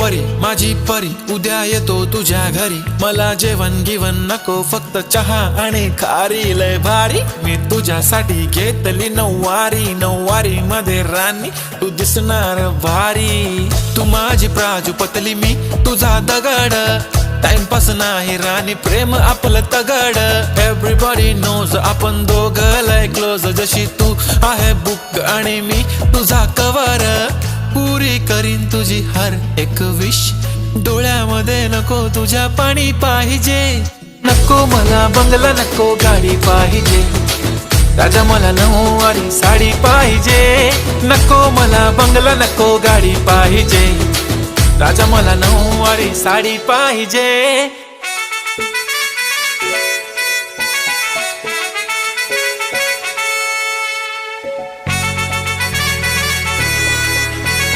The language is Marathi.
परी माझी परी उद्या येतो तुझ्या घरी, मला जेवण गिवण नको फक्त चहा आणि खारी, लय भारी मी तुझ्यासाठी घेतली नऊवारी, नऊवारी मध्ये राणी तू दिसणार भारी, तू माझी प्राजूपतली मी तुझा दगड, टाइमपास नाही राणी प्रेम आपलं तगड, एव्हरीबॉडी नोज आपण दोघं लय क्लोज, जशी तू आहे बुक आणि मी तुझा कवर, पुरी करीन तुझी हर एक विश, डोळ्यामध्ये नको तुझ्या पाणी पाहिजे, नको मला बंगला नको गाडी पाहिजे, राजा मला नऊवारी साडी पाहिजे, नको मला बंगला नको गाडी पाहिजे, राजा मला नऊवारी साडी पाहिजे।